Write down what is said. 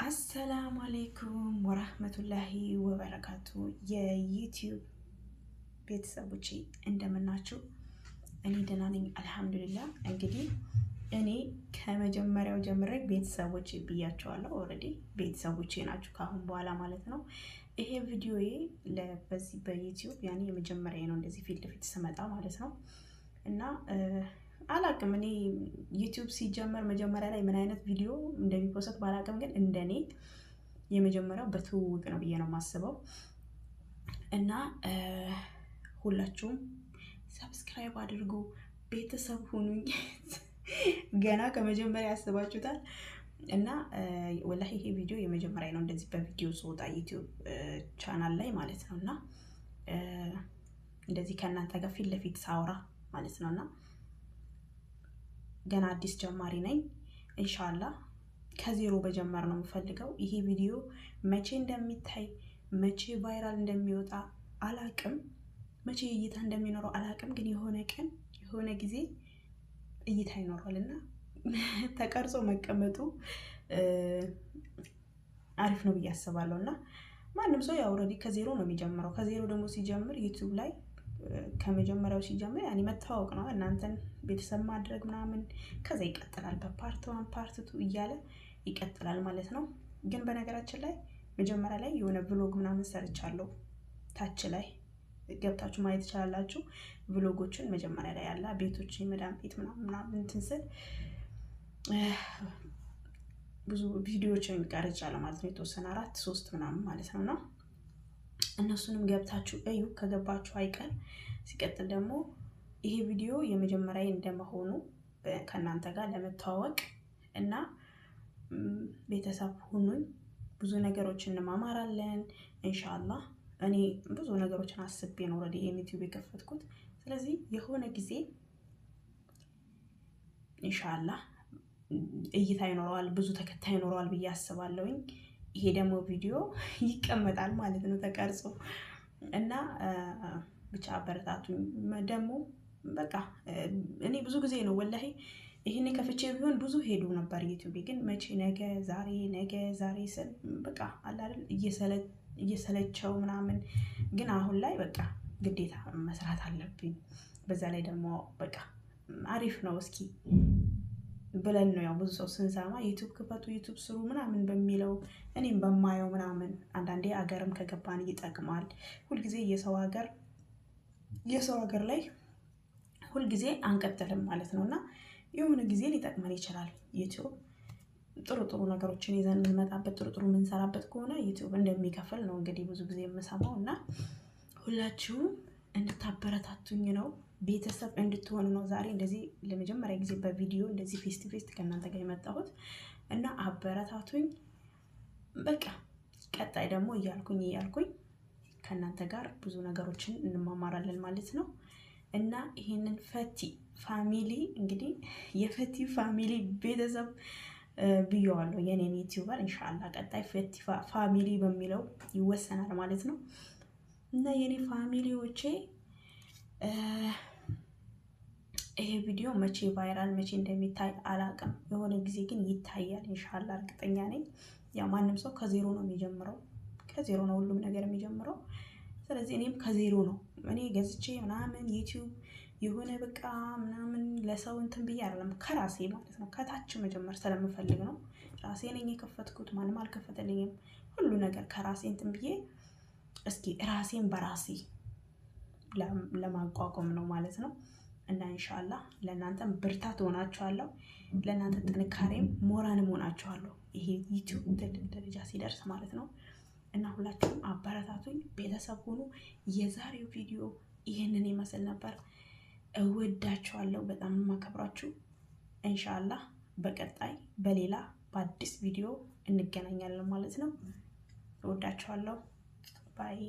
አሰላሙ አለይኩም ወራህመቱላሂ ወበረካቱ የዩቲዩብ ቤተሰቦቼ እንደምናችሁ እኔ ደህና ነኝ አልহামዱሊላህ እንግዲህ እኔ ከመጀመሪያው ጀምሬ ቤተሰቦቼ ብያቸዋለሁ ኦሬዲ ቤተሰቦቼ ናችሁ ካሁን በኋላ ማለት ነው ይሄ ቪዲዮዬ ለበዚህ በዩቲዩብ ያኔ የመጀመሪያ ነው እንደዚህ ፊልድ ፊት ስመጣ ማለት ነው እና አላቅም እኔ ዩቲዩብ ሲጀመር መጀመሪያ ላይ ምን አይነት ቪዲዮ እንደሚፖስት ባላቅም ግን እንደኔ የመጀመሪያው በትውውቅ ነው ብዬ ነው ማስበው እና ሁላችሁም ሰብስክራይብ አድርጉ ቤተሰብ ሁኑኝ ገና ከመጀመሪያ ያስባችሁታል እና ወላሂ ይሄ ቪዲዮ የመጀመሪያ ነው እንደዚህ በቪዲዮ ሶታ ዩቲዩብ ቻናል ላይ ማለት ነውና እንደዚህ ከናንተ ጋር ፊት ለፊት ሳውራ ማለት ነውና ገና አዲስ ጀማሪ ነኝ ኢንሻአላህ ከዜሮ በጀመር ነው የምፈልገው ይሄ ቪዲዮ መቼ እንደሚታይ መቼ ቫይራል እንደሚወጣ አላቅም መቼ እይታ እንደሚኖረው አላቅም ግን የሆነ ቀን የሆነ ጊዜ እይታ ይኖራልና ተቀርጾ መቀመጡ አሪፍ ነው ብያስባለሁና ማንንም ሰው ያው ኦሬዲ ከዜሮ ነው የሚጀምረው ከዜሮ ደግሞ ሲጀምር ዩቲዩብ ላይ ከመጀመሪያው ሲጀምር ያኔ መታወቅ ነው እናንተን ቤተሰብ ማድረግ ምናምን ከዛ ይቀጥላል በፓርት 1 ፓርት 2 እያለ ይቀጥላል ማለት ነው ግን በነገራችን ላይ መጀመሪያ ላይ የሆነ ብሎግ ምናምን ሰርቻለሁ ታች ላይ ገብታችሁ ማየት ይችላልላችሁ ብሎጎችን መጀመሪያ ላይ ያላ ቤቶች የመዳም ቤት ምናምን ትንስል ብዙ ቪዲዮዎችን ቀርጫለሁ ማለት ነው የተወሰነ 4 3 ምናምን ማለት ነውና እነሱንም ገብታችሁ እዩ ከገባችሁ አይቀር ሲቀጥል ደግሞ ይሄ ቪዲዮ የመጀመሪያ እንደመሆኑ ከናንተ ጋር ለመተዋወቅ እና ቤተሰብ ሁኑኝ ብዙ ነገሮችን እንማማራለን ኢንሻአላህ እኔ ብዙ ነገሮችን አስቤ ነው ኦሬዲ ዩቲዩብ የከፈትኩት ስለዚህ የሆነ ጊዜ ኢንሻአላህ እይታ ይኖረዋል ብዙ ተከታይ ይኖረዋል ብዬ አስባለሁኝ ይሄ ደግሞ ቪዲዮ ይቀመጣል ማለት ነው ተቀርጾ እና ብቻ አበረታቱኝ ደግሞ በቃ እኔ ብዙ ጊዜ ነው ወላሂ ይሄኔ ከፍቼ ቢሆን ብዙ ሄዱ ነበር ዩቲዩብ ግን መቼ ነገ ዛሬ ስል በቃ አለ አይደል እየሰለቸው ምናምን ግን አሁን ላይ በቃ ግዴታ መስራት አለብኝ በዛ ላይ ደግሞ በቃ አሪፍ ነው እስኪ ብለን ነው ያው ብዙ ሰው ስንሰማ ዩቲዩብ ክፈቱ ዩቲዩብ ስሩ ምናምን በሚለው እኔም በማየው ምናምን አንዳንዴ አገርም ከገባን ይጠቅማል ሁሉ ጊዜ የሰው ሀገር ላይ ሁሉ ጊዜ አንቀጥልም ማለት ነውና የሆነ ጊዜ ሊጠቅመን ይችላል ዩቲዩብ ጥሩ ነገሮችን ይዘን እንመጣበት ጥሩ ምንሰራበት ከሆነ ዩቲዩብ እንደሚከፈል ነው እንግዲህ ብዙ ጊዜ የምሰማውና ሁላችሁም እንድታበረታቱኝ ነው ቤተሰብ እንድትሆኑ ነው ዛሬ እንደዚህ ለመጀመሪያ ጊዜ በቪዲዮ እንደዚህ ፌስ ቱ ፌስ ከናንተ ጋር የመጣሁት እና አበረታቱኝ በቃ ቀጣይ ደግሞ እያልኩኝ ከናንተ ጋር ብዙ ነገሮችን እንማማራለን ማለት ነው እና ይሄንን ፈቲ ፋሚሊ እንግዲህ የፈቲ ፋሚሊ ቤተሰብ ቢዮዋለሁ የኔን ዩቲዩበር ኢንሻአላህ ቀጣይ ፈቲ ፋሚሊ በሚለው ይወሰናል ማለት ነው እና የኔ ፋሚሊዎቼ ይሄ ቪዲዮ መቼ ቫይራል መቼ እንደሚታይ አላቅም የሆነ ጊዜ ግን ይታያል ኢንሻአላህ እርግጠኛ ነኝ ያ ማንንም ሰው ከዜሮ ነው የሚጀምረው ከዜሮ ነው ሁሉም ነገር የሚጀምረው ስለዚህ እኔም ከዜሮ ነው እኔ ገዝቼ ምናምን ዩቲዩብ የሆነ በቃ ምናምን ለሰው እንትን ብዬ አይደለም ከራሴ ማለት ነው ከታች መጀመር ስለምፈልግ ነው ራሴ ነኝ የከፈትኩት ማንም አልከፈተልኝም ሁሉ ነገር ከራሴ እንትን ብዬ እስኪ ራሴን በራሴ ለማቋቋም ነው ማለት ነው እና ኢንሻአላህ ለእናንተም ብርታት ሆናችኋለሁ ለእናንተ ጥንካሬም ሞራልም ሆናችኋለሁ ይሄ ዩቲዩብ ትልቅ ደረጃ ሲደርስ ማለት ነው እና ሁላችሁም አበረታቱኝ ቤተሰብ ሁኑ የዛሬው ቪዲዮ ይሄንን ይመስል ነበር እወዳችኋለሁ በጣም ማከብራችሁ ኢንሻአላህ በቀጣይ በሌላ በአዲስ ቪዲዮ እንገናኛለን ማለት ነው እወዳችኋለሁ ባይ